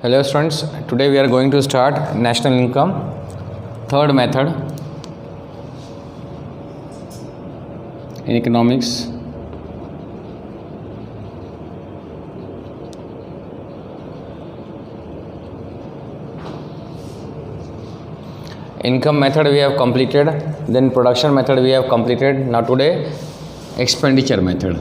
Hello students, today we are going to start national income, third method in economics. Income method we have completed, then production method we have completed. Now today expenditure method.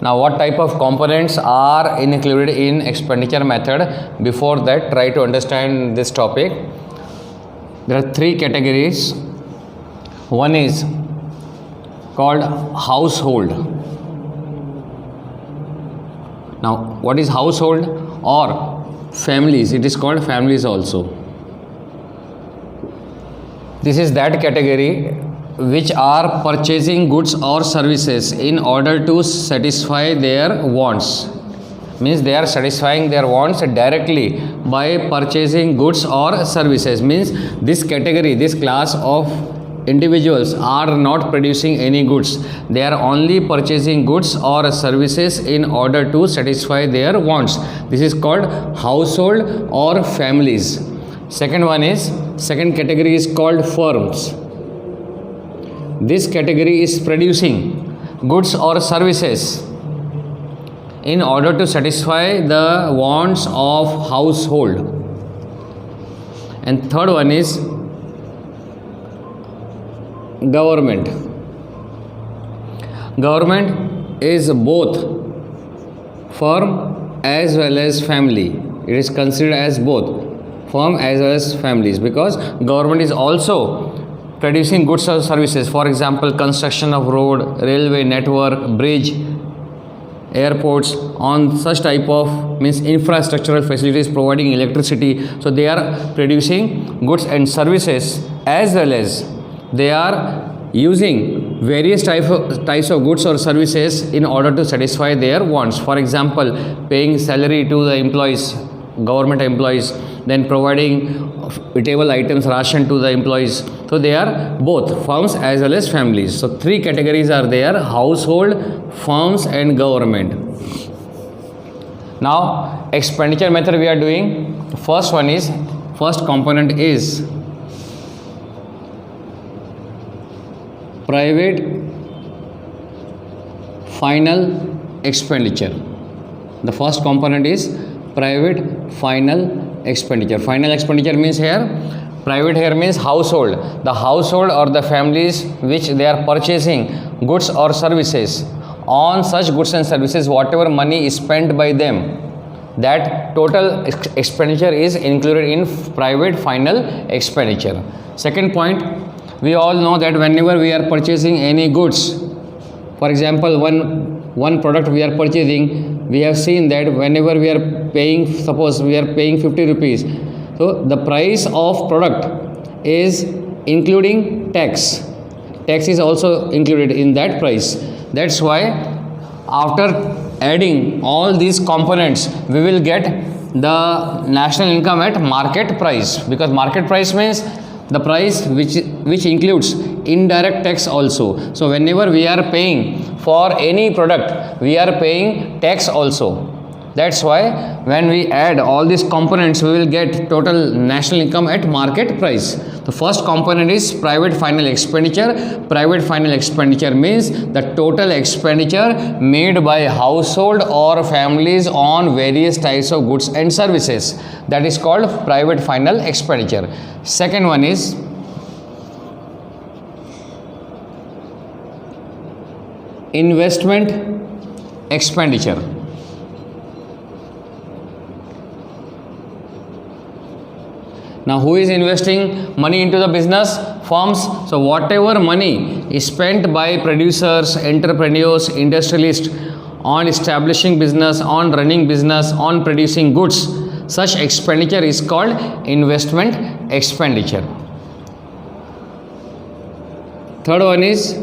Now what type of components are included in expenditure method? Before that, try to understand this topic. There are three categories. One is called household. Now what is household or families? It is called families also. This is that category which are purchasing goods or services in order to satisfy their wants. Means they are satisfying their wants directly by purchasing goods or services. Means this category, this class of individuals are not producing any goods. They are only purchasing goods or services in order to satisfy their wants. This is called household or families. Second category is called firms. This category is producing goods or services in order to satisfy the wants of household. And third one is government. Government is both firm as well as family. It is considered as both firm as well as families because government is also producing goods or services. For example, construction of road, railway network, bridge, airports, on such type of means infrastructural facilities, providing electricity. So they are producing goods and services as well as they are using various types of goods or services in order to satisfy their wants. For example, paying salary to the employees, government employees, then providing eatable items, ration to the employees. So they are both firms as well as families. So three categories are there: household, firms and government. Now expenditure method we are doing. First component is private final expenditure. The first component is private final expenditure. Final expenditure means here, private here means household. The household or the families which they are purchasing goods or services. On such goods and services, whatever money is spent by them, that total expenditure is included in private final expenditure. Second point, we all know that whenever we are purchasing any goods, for example, one product we are purchasing, we have seen that whenever we are paying, suppose we are paying 50 rupees, so the price of product is including tax. Tax is also included in that price. That's why after adding all these components, we will get the national income at market price, because market price means the price which includes indirect tax also. So whenever we are paying for any product, we are paying tax also. That's why when we add all these components, we will get total national income at market price. The first component is private final expenditure. Private final expenditure means the total expenditure made by household or families on various types of goods and services. That is called private final expenditure. Second one is investment expenditure. Now who is investing money into the business? Firms. So whatever money is spent by producers, entrepreneurs, industrialists on establishing business, on running business, on producing goods, such expenditure is called investment expenditure. Third one is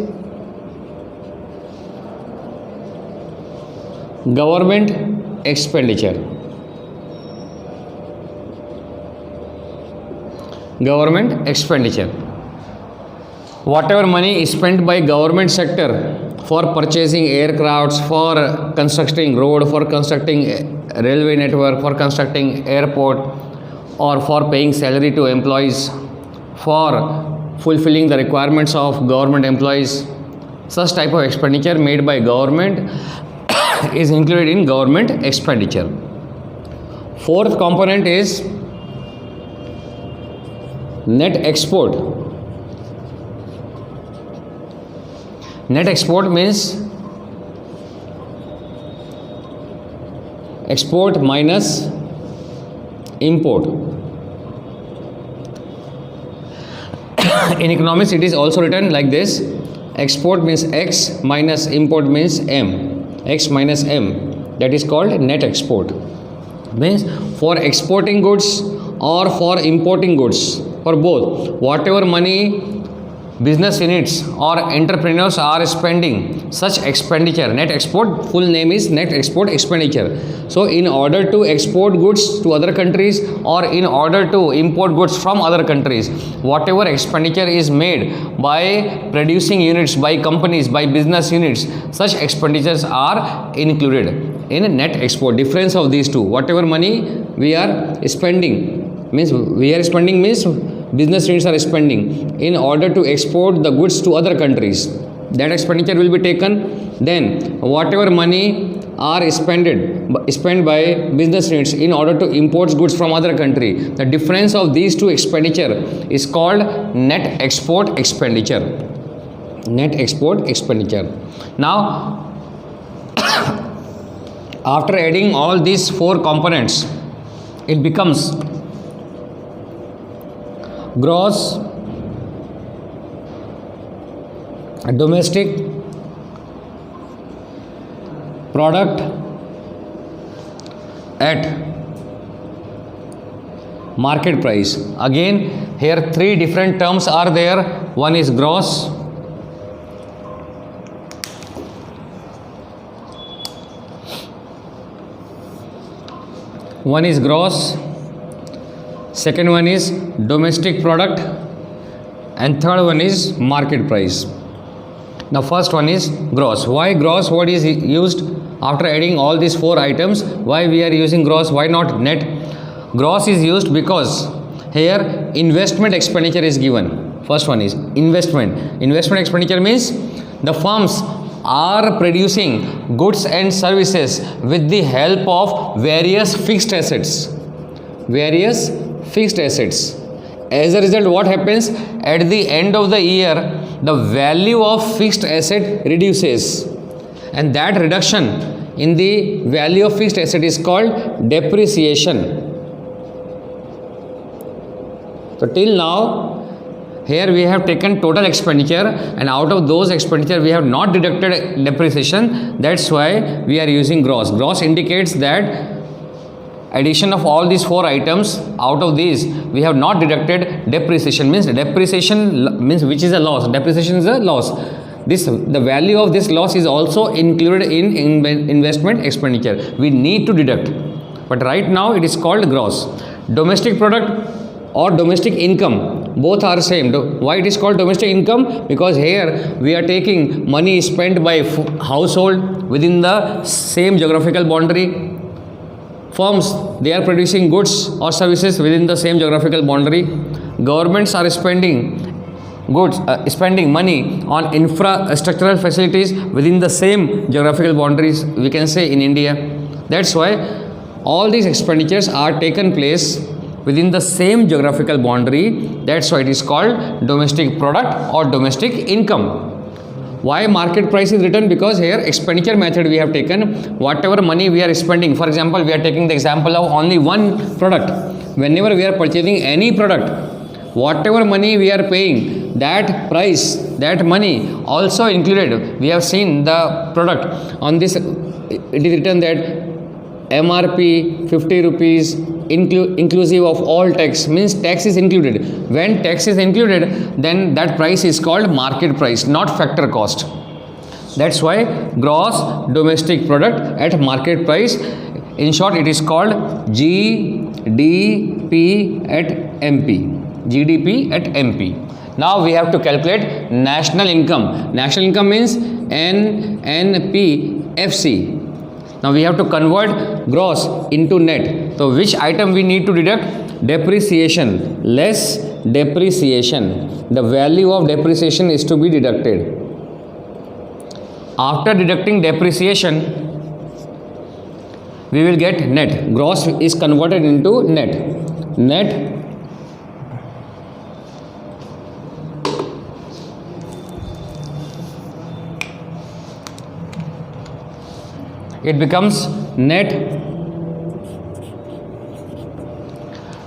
government expenditure. government expenditure. Whatever money is spent by government sector for purchasing aircrafts, for constructing road, for constructing railway network, for constructing airport, or for paying salary to employees, for fulfilling the requirements of government employees, such type of expenditure made by government is included in government expenditure. Fourth component is net export. Net export means export minus import. In economics it is also written like this: export means X minus import means M. X minus M, that is called net export. Means for exporting goods or for importing goods, for both, whatever money business units or entrepreneurs are spending, such expenditure, net export, full name is net export expenditure. So in order to export goods to other countries or in order to import goods from other countries, whatever expenditure is made by producing units, by companies, by business units, such expenditures are included in net export. Difference of these two: whatever money we are spending means business units are spending in order to export the goods to other countries, that expenditure will be taken. Then whatever money are spent by business units in order to import goods from other country, the difference of these two expenditure is called net export expenditure. Net export expenditure. Now after adding all these four components, it becomes gross domestic product at market price. Again, here three different terms are there. One is gross, second one is domestic product, and third one is market price. The first one is gross. Why gross? What is used after adding all these four items? Why we are using gross? Why not net? Gross is used because here investment expenditure is given. First one is investment. Investment expenditure means the firms are producing goods and services with the help of various fixed assets. As a result, what happens? At the end of the year, the value of fixed asset reduces, and that reduction in the value of fixed asset is called depreciation. So till now, here we have taken total expenditure, and out of those expenditure we have not deducted depreciation. That's why we are using gross. Gross indicates that addition of all these four items, out of these we have not deducted depreciation. Means depreciation means which is a loss. Depreciation is a loss. The value of this loss is also included in investment expenditure. We need to deduct, but right now it is called gross. Domestic product or domestic income, both are same. Why it is called domestic income? Because here we are taking money spent by household within the same geographical boundary. Firms, they are producing goods or services within the same geographical boundary. Governments are spending money on infrastructural facilities within the same geographical boundaries, we can say, in India. That's why all these expenditures are taken place within the same geographical boundary. That's why it is called domestic product or domestic income. Why market price is written? Because here expenditure method we have taken. Whatever money we are spending, for example, we are taking the example of only one product. Whenever we are purchasing any product, whatever money we are paying, that price, that money also included. We have seen the product on this, it is written that MRP 50 rupees inclusive of all tax, means tax is included. When tax is included, then that price is called market price, not factor cost. That's why gross domestic product at market price. In short, it is called GDP at MP. GDP at MP. Now we have to calculate national income. National income means NNPFC. Now we have to convert gross into net. So which item we need to deduct? Depreciation. Less depreciation. The value of depreciation is to be deducted. After deducting depreciation, we will get net. Gross is converted into net. Net it becomes net.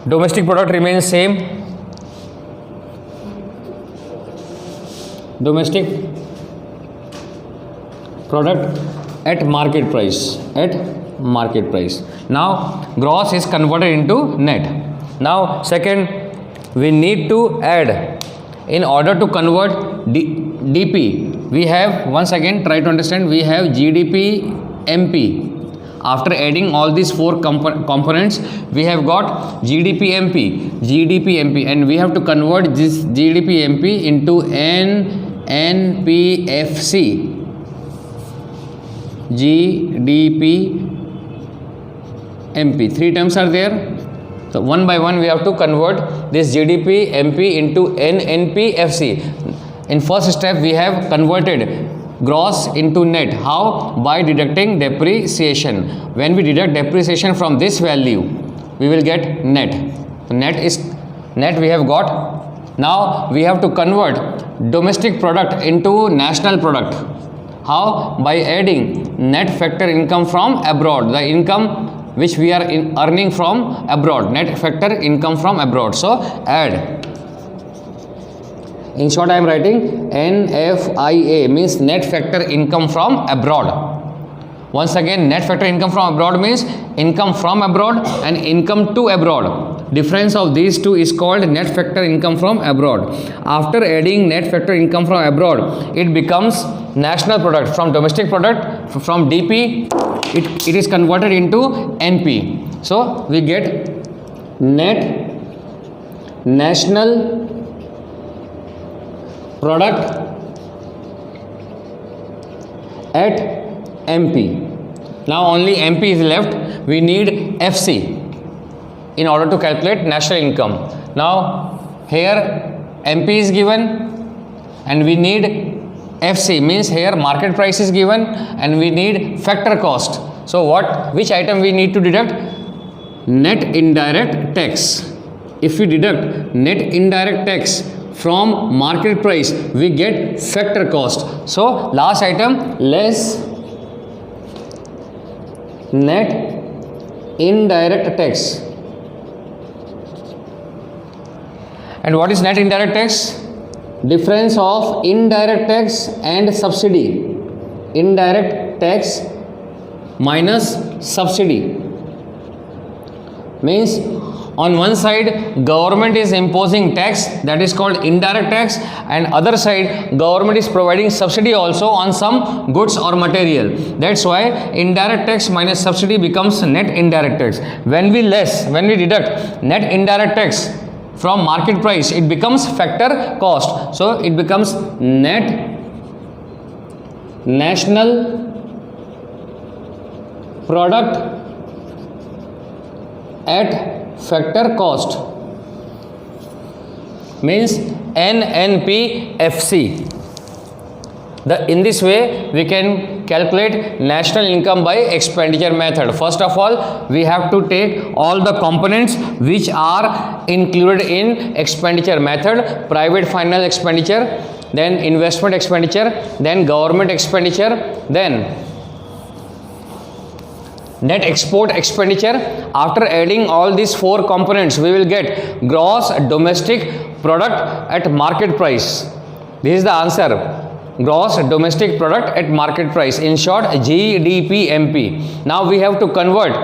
Domestic product remains same. Domestic product at market price. At market price. Now gross is converted into net. Now second, we need to add, in order to convert DP, we have, once again try to understand, we have GDP MP. After adding all these four components, we have got GDP MP, and we have to convert this GDP MP into NNPFC. GDP MP. Three terms are there. So one by one we have to convert this GDP MP into NNPFC. In first step we have converted gross into net. How? By deducting depreciation. When we deduct depreciation from this value, we will get net. So net we have got. Now we have to convert domestic product into national product. How? By adding net factor income from abroad, the income which we are earning from abroad, net factor income from abroad. So add. In short, I am writing NFIA, means net factor income from abroad. Once again, net factor income from abroad means income from abroad and income to abroad. Difference of these two is called net factor income from abroad. After adding net factor income from abroad, it becomes national product. From domestic product, from DP, it is converted into NP. So we get net national product at MP. Now only MP is left. We need FC in order to calculate national income. Now here MP is given and we need FC, means here market price is given and we need factor cost. So which item we need to deduct? Net indirect tax. If we deduct net indirect tax from market price, we get factor cost. So last item, less net indirect tax. And what is net indirect tax? Difference of indirect tax and subsidy. Indirect tax minus subsidy means on one side government is imposing tax, that is called indirect tax, and other side government is providing subsidy also on some goods or material. That's why indirect tax minus subsidy becomes net indirect tax. When we deduct net indirect tax from market price, it becomes factor cost. So it becomes net national product at factor cost, means NNPFC. In this way we can calculate national income by expenditure method. First of all, we have to take all the components which are included in expenditure method: private final expenditure, then investment expenditure, then government expenditure, then net export expenditure. After adding all these four components, we will get gross domestic product at market price. This is the answer: gross domestic product at market price. In short, GDP MP. Now we have to convert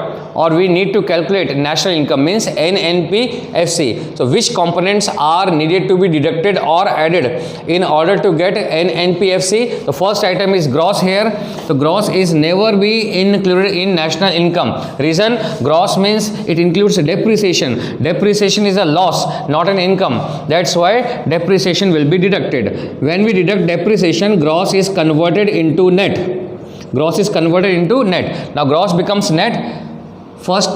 or we need to calculate national income means NNPFC. So which components are needed to be deducted or added in order to get NNPFC? The first item is gross here. So gross is never be included in national income. Reason, gross means it includes depreciation. Depreciation is a loss, not an income. That's why depreciation will be deducted. When we deduct depreciation, gross is converted into net. Gross is converted into net. Now gross becomes net. First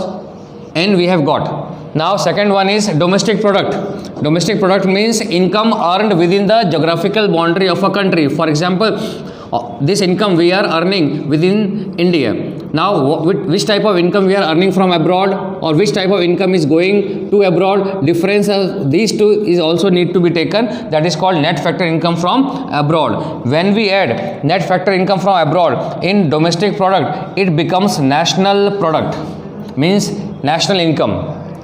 N we have got. Now second one is domestic product. Domestic product means income earned within the geographical boundary of a country. For example, this income we are earning within India. Now which type of income we are earning from abroad, or which type of income is going to abroad, difference of these two is also need to be taken. That is called net factor income from abroad. When we add net factor income from abroad in domestic product, it becomes national product, means national income.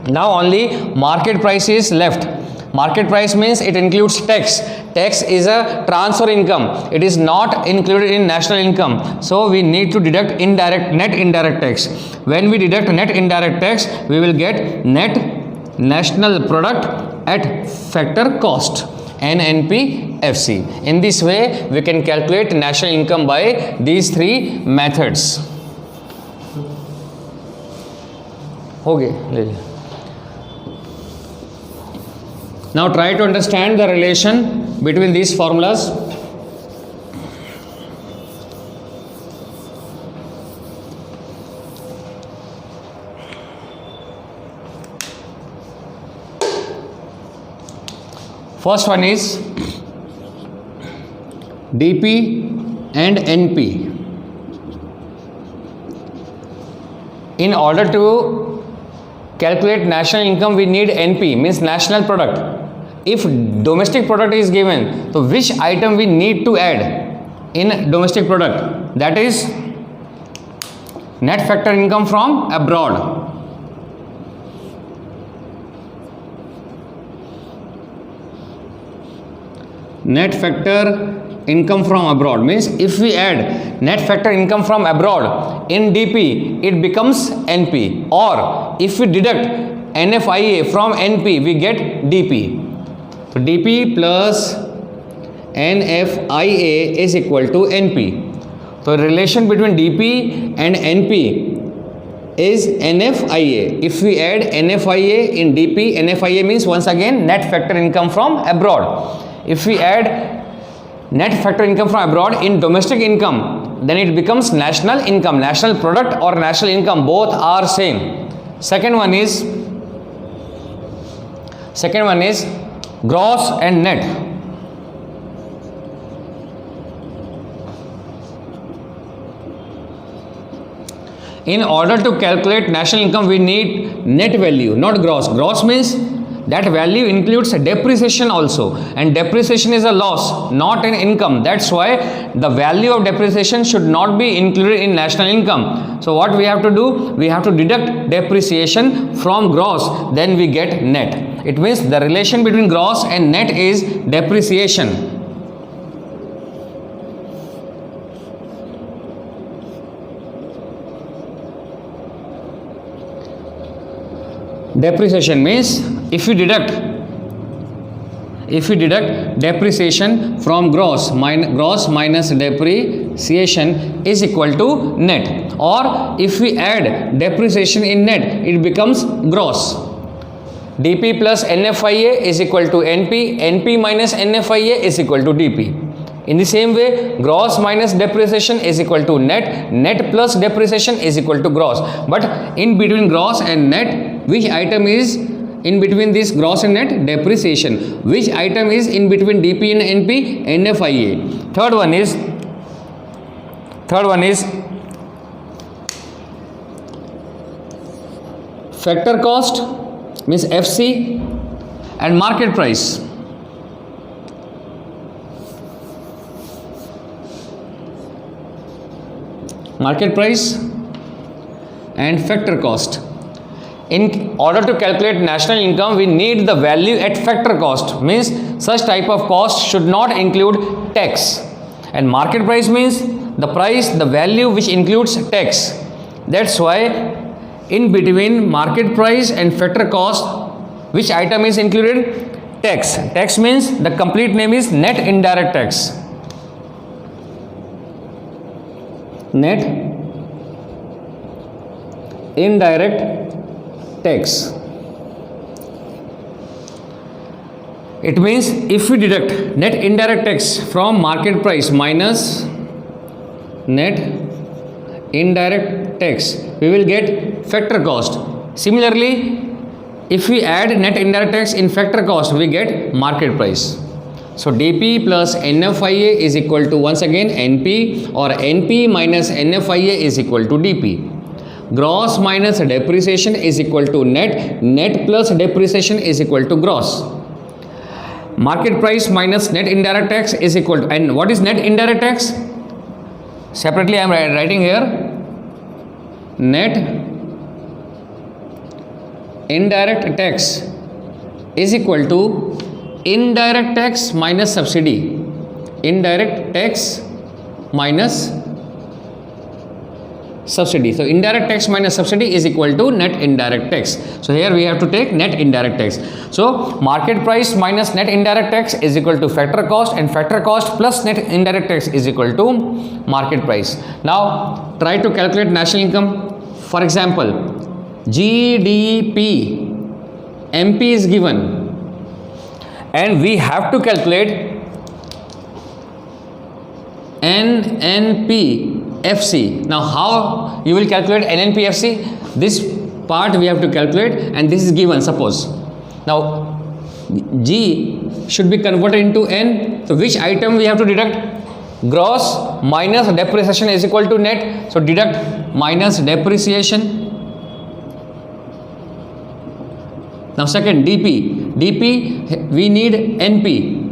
Now only market price is left. Market price means it includes tax. Tax is a transfer income. It is not included in national income. So we need to deduct net indirect tax. When we deduct net indirect tax, we will get net national product at factor cost, NNPFC. In this way, we can calculate national income by these three methods. Okay. Now try to understand the relation between these formulas. First one is DP and NP. In order to calculate national income, we need NP, means national product. If domestic product is given, so which item we need to add in domestic product? That is net factor income from abroad. Net factor income from abroad means if we add net factor income from abroad in DP, it becomes NP. Or if we deduct NFIA from NP, we get DP. So DP plus NFIA is equal to NP. So relation between DP and NP is NFIA. If we add NFIA in DP, NFIA means once again net factor income from abroad. If we add net factor income from abroad in domestic income, then it becomes national income. National product or national income, both are same. Second one is gross and net. In order to calculate national income, we need net value, not gross. Gross means that value includes depreciation also, and depreciation is a loss, not an income. That's why the value of depreciation should not be included in national income. So what we have to do? We have to deduct depreciation from gross, then we get net. It means the relation between gross and net is depreciation. Depreciation means if we deduct depreciation from gross minus depreciation is equal to net. Or if we add depreciation in net, it becomes gross. DP plus NFIA is equal to NP. NP minus NFIA is equal to DP. In the same way, gross minus depreciation is equal to net. Net plus depreciation is equal to gross. But in between gross and net, which item is in between this gross and net? Depreciation. Which item is in between DP and NP? NFIA. Third one is factor cost, means FC, and market price. Market price and factor cost. In order to calculate national income, we need the value at factor cost, means such type of cost should not include tax. And market price means the price, the value which includes tax. That's why in between market price and factor cost, which item is included? Tax. Tax means the complete name is net indirect tax. Net indirect tax. It means if we deduct net indirect tax from market price minus net indirect tax, we will get factor cost. Similarly, if we add net indirect tax in factor cost, we get market price. So dP plus NFIA is equal to, once again, NP, or NP minus NFIA is equal to dP. Gross minus depreciation is equal to net. Net plus depreciation is equal to gross. Market price minus net indirect tax is equal to, and what is net indirect tax? Separately I am writing here, net indirect tax is equal to indirect tax minus subsidy. Indirect tax minus subsidy. So indirect tax minus subsidy is equal to net indirect tax. So here we have to take net indirect tax. So market price minus net indirect tax is equal to factor cost, and factor cost plus net indirect tax is equal to market price. Now try to calculate national income. For example, GDP MP is given, and we have to calculate NNPFC. Now how you will calculate NNPFC? This part we have to calculate, and this is given, suppose. Now G should be converted into N. So which item we have to deduct? Gross minus depreciation is equal to net. So deduct minus depreciation. Now second, DP. DP we need NP.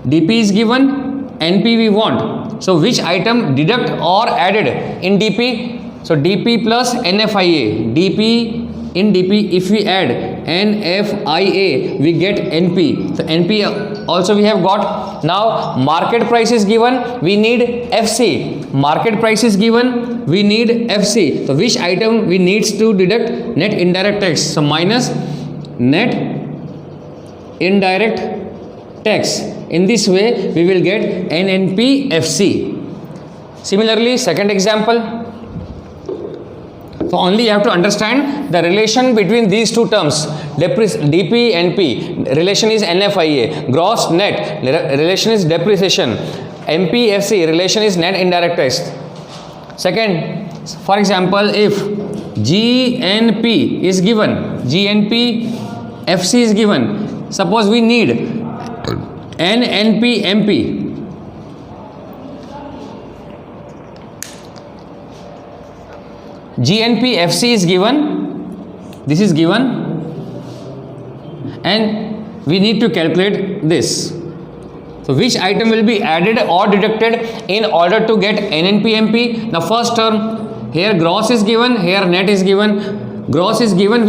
DP is given, NP we want. So which item deduct or added in DP? So DP plus NFIA. DP, in DP if we add NFIA, we get NP. So NP also we have got. Now market price is given, we need FC. Market price is given, we need FC. So which item we needs to deduct? Net indirect tax. So minus net indirect tax. In this way we will get NNPFC. Similarly, second example. So only you have to understand the relation between these two terms. DP, NP, relation is NFIA. Gross, net, relation is depreciation. MPFC, relation is net indirect tax. Second, for example, if GNP is given, GNPFC is given, suppose we need NNPMP. GNPFC is given, this is given, and we need to calculate this. So which item will be added or deducted in order to get NNPMP? The first term, here gross is given, here net is given. Gross is given,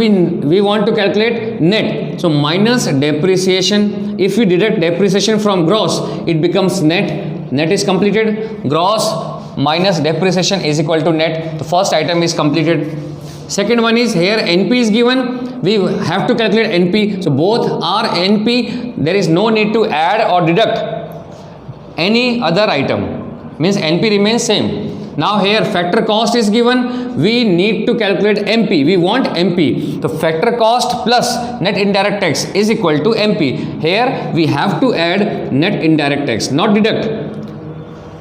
we want to calculate net. So minus depreciation. If we deduct depreciation from gross, it becomes net. Net is completed. Gross minus depreciation is equal to net. The first item is completed. Second one is, here NP is given, we have to calculate NP. So both are NP. There is no need to add or deduct any other item. Means NP remains same. Now here factor cost is given, we need to calculate MP. We want MP. So factor cost plus net indirect tax is equal to MP. Here we have to add net indirect tax, not deduct.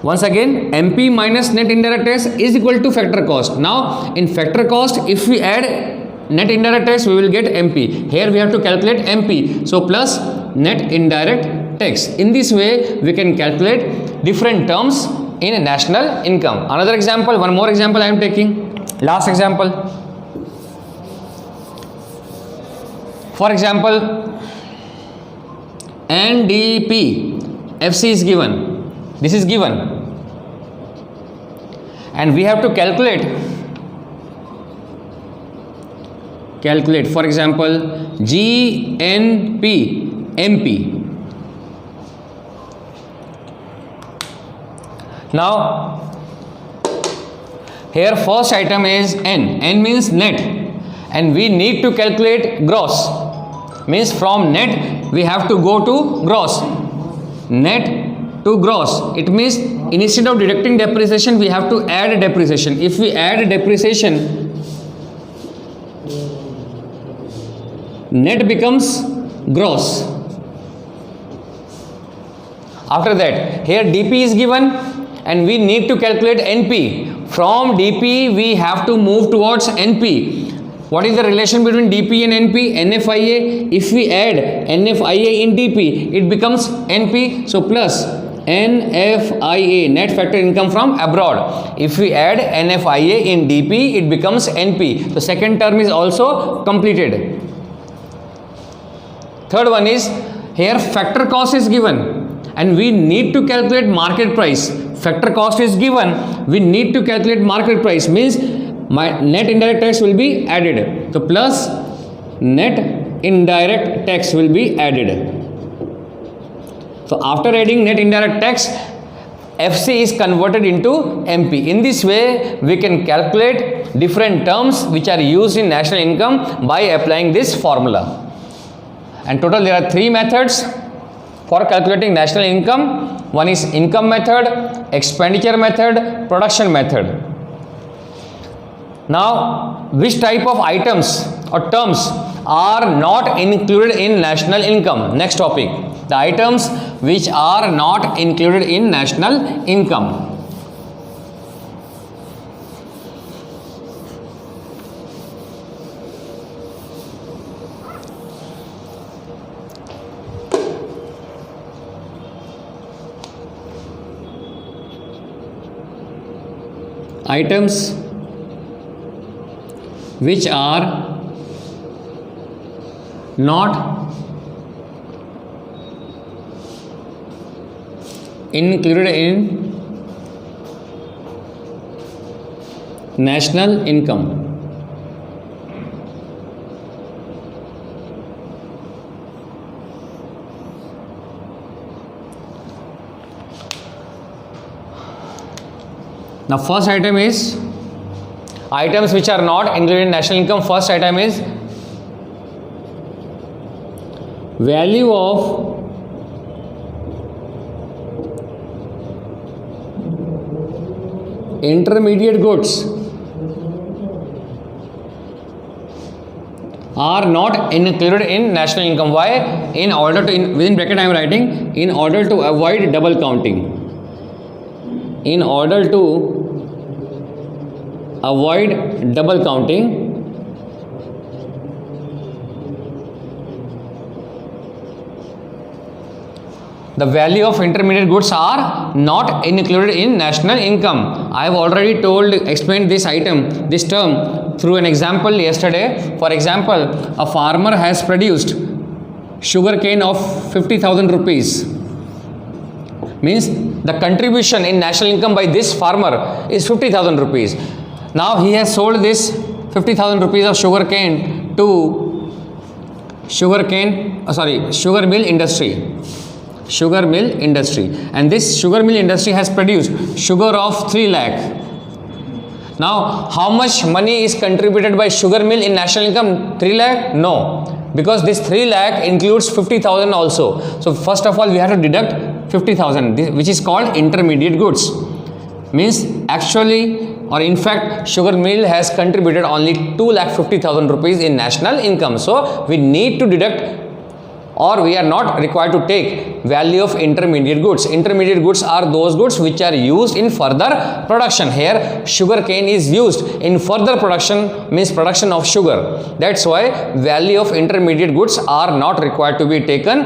Once again, MP minus net indirect tax is equal to factor cost. Now in factor cost, if we add net indirect tax, we will get MP. Here we have to calculate MP. So plus net indirect tax. In this way we can calculate different terms in national income. Another example, one more example I am taking. Last example. For example, NDP FC is given. This is given, and we have to calculate. For example, GNP MP. Now here first item is N. N means net. and we need to calculate gross. Means from net we have to go to gross. Net to gross. It means instead of deducting depreciation we have to add depreciation. If we add depreciation, net becomes gross. After that, here DP is given and we need to calculate NP. From DP we have to move towards NP. What is the relation between DP and NP? NFIA. If we add NFIA in DP, it becomes NP. So plus NFIA, net factor income from abroad. If we add NFIA in DP, it becomes NP. The second term is also completed. Third one is, here factor cost is given and we need to calculate market price. Factor cost is given, we need to calculate market price, means my net indirect tax will be added. So plus net indirect tax will be added. So after adding net indirect tax, FC is converted into MP. In this way, we can calculate different terms which are used in national income by applying this formula. And total there are three methods for calculating national income. One is income method, expenditure method, production method. Now, which type of items or terms are not included in national income? Next topic, the items which are not included in national income. Items which are not included in national income. Now first item is items which are not included in national income. First item is value of intermediate goods are not included in national income. Why? In order to, within bracket I am writing, in order to avoid double counting. In order to avoid double counting, the value of intermediate goods are not included in national income. I have already explained this item, this term through an example yesterday. For example, a farmer has produced sugar cane of 50,000 rupees. Means the contribution in national income by this farmer is 50,000 rupees. Now he has sold this 50,000 rupees of sugar cane to sugar mill industry. Sugar mill industry, and this sugar mill industry has produced sugar of 3 lakh. Now how much money is contributed by sugar mill in national income? 3 lakh? No, because this 3 lakh includes 50,000 also. So first of all we have to deduct 50,000, which is called intermediate goods. Means actually, or in fact, sugar mill has contributed only 2,50,000 rupees in national income. So we need to deduct, or we are not required to take value of intermediate goods. Intermediate goods are those goods which are used in further production. Here sugar cane is used in further production, means production of sugar. That's why value of intermediate goods are not required to be taken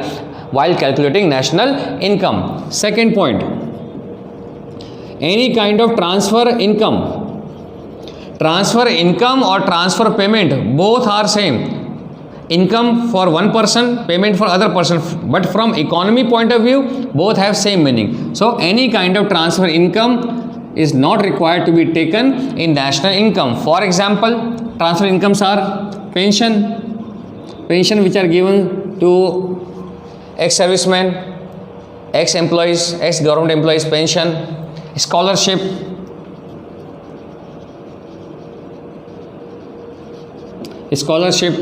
while calculating national income. Second point, any kind of transfer income. Transfer income or transfer payment, both are same. Income for one person, payment for other person, but from economy point of view, both have same meaning. So any kind of transfer income is not required to be taken in national income. For example, transfer incomes are pension which are given to ex-servicemen, ex-employees, ex-government employees pension, scholarship, scholarship,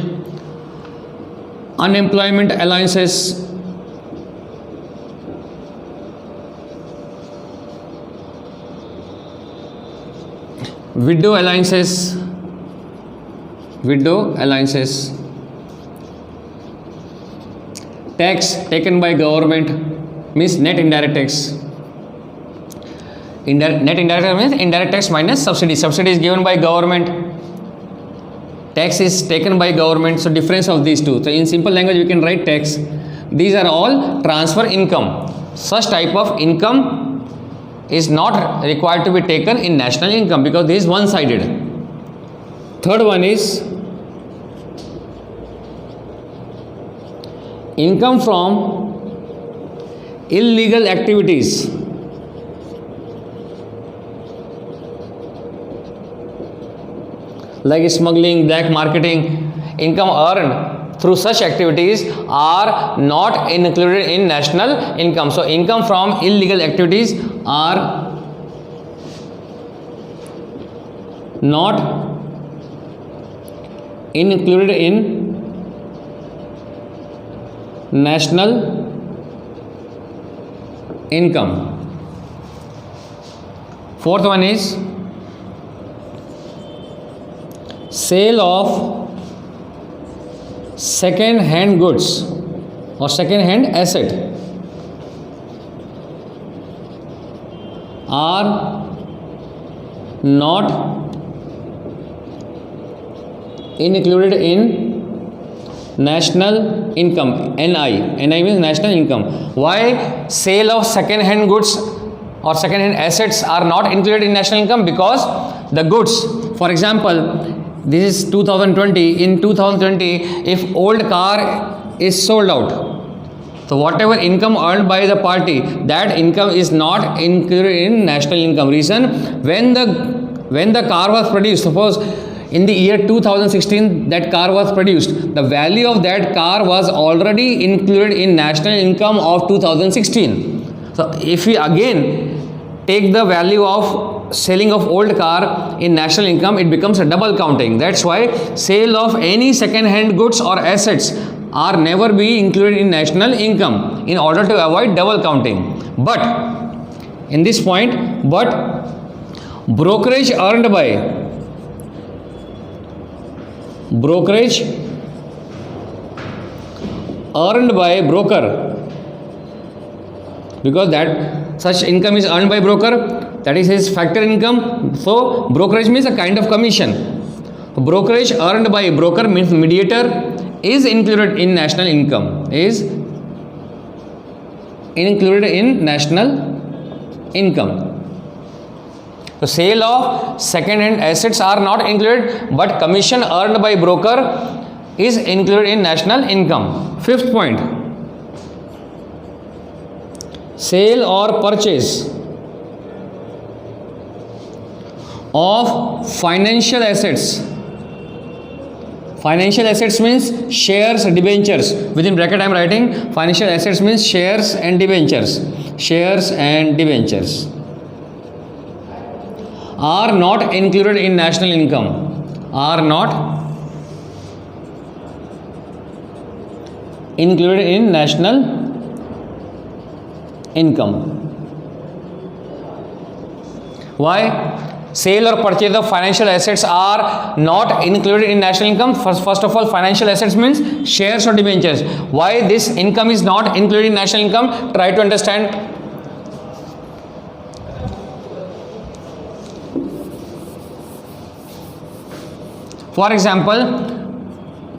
unemployment allowances, widow allowances, tax taken by government means net indirect tax. Net indirect tax means indirect tax minus subsidy. Subsidy is given by government. Tax is taken by government. So difference of these two. So in simple language we can write tax. These are all transfer income. Such type of income is not required to be taken in national income because this is one-sided. Third one is income from illegal activities. Like smuggling, black marketing. Income earned through such activities are not included in national income. So income from illegal activities are not included in national income. Fourth one is sale of second hand goods or second hand asset are not included in national income. NI means national income. Why sale of second hand goods or second hand assets are not included in national income? Because the goods, for example, this is 2020. In 2020, if old car is sold out, so whatever income earned by the party, that income is not included in national income. Reason, when the car was produced, suppose in the year 2016 that car was produced, the value of that car was already included in national income of 2016. So if we again take the value of selling of old car in national income, it becomes a double counting. That's why sale of any second hand goods or assets are never be included in national income in order to avoid double counting. But in this point, brokerage earned by broker, because that such income is earned by broker, that is his factor income. So brokerage means a kind of commission. Brokerage earned by broker means mediator is included in national income. Is included in national income. So sale of second hand assets are not included, but commission earned by broker is included in national income. Fifth point, sale or purchase of financial assets. Financial assets means shares, debentures. Within bracket I am writing financial assets means shares and debentures. Shares and debentures are not included in national income. Are not included in national income. Why? Sale or purchase of financial assets are not included in national income. First of all, financial assets means shares or debentures. Why this income is not included in national income? Try to understand. For example,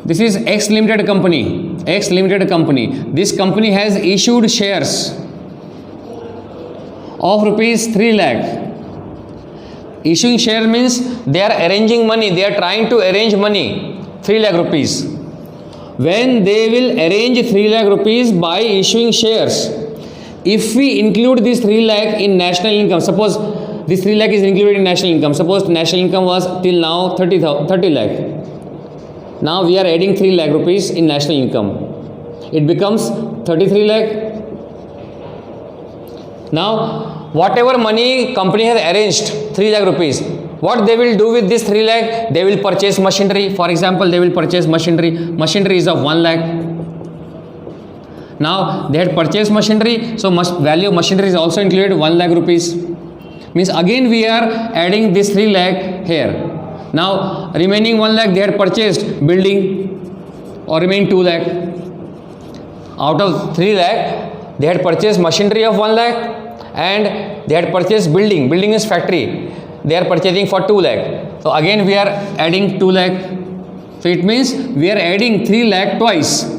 this is X Limited company. X Limited company. This company has issued shares of rupees 3 lakh. Issuing share means they are arranging money. They are trying to arrange money. 3 lakh rupees. When they will arrange 3 lakh rupees by issuing shares, if we include this 3 lakh in national income, suppose this 3 lakh is included in national income. Suppose national income was till now 30 lakh. Now we are adding 3 lakh rupees in national income. It becomes 33 lakh. Now whatever money company has arranged, 3 lakh rupees, What they will do with this 3 lakh? They will purchase machinery. For example, they will purchase machinery. Machinery is of 1 lakh. Now they had purchased machinery, so value of machinery is also included 1 lakh rupees. Means again we are adding this 3 lakh here. Now remaining 1 lakh they had purchased building, or remain 2 lakh. Out of 3 lakh they had purchased machinery of 1 lakh and they had purchased building. Building is factory. They are purchasing for 2 lakh. So again we are adding 2 lakh. So it means we are adding 3 lakh twice.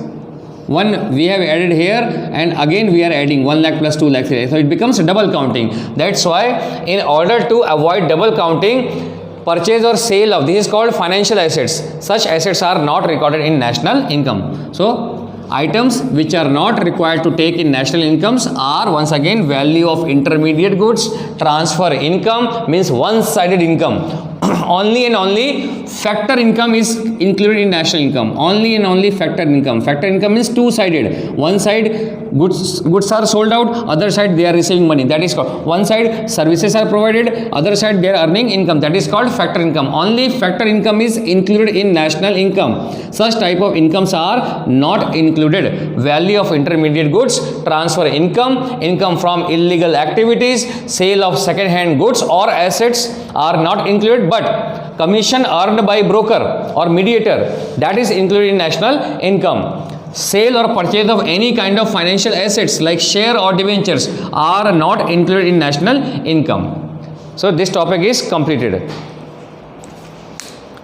One we have added here, and again we are adding 1 lakh plus 2 lakh. So it becomes double counting. That's why in order to avoid double counting, purchase or sale of, this is called financial assets. Such assets are not recorded in national income. So items which are not required to take in national incomes are once again value of intermediate goods, transfer income means one-sided income. Only and only factor income is included in national income. Only and only factor income. Factor income means two-sided. One side goods are sold out, other side they are receiving money. That is called, one side services are provided, other side they are earning income. That is called factor income. Only factor income is included in national income. Such type of incomes are not included. Value of intermediate goods, transfer income, income from illegal activities, sale of second-hand goods or assets are not included, but commission earned by broker or mediator, that is included in national income. Sale or purchase of any kind of financial assets like share or debentures are not included in national income. So this topic is completed.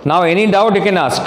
Now any doubt you can ask.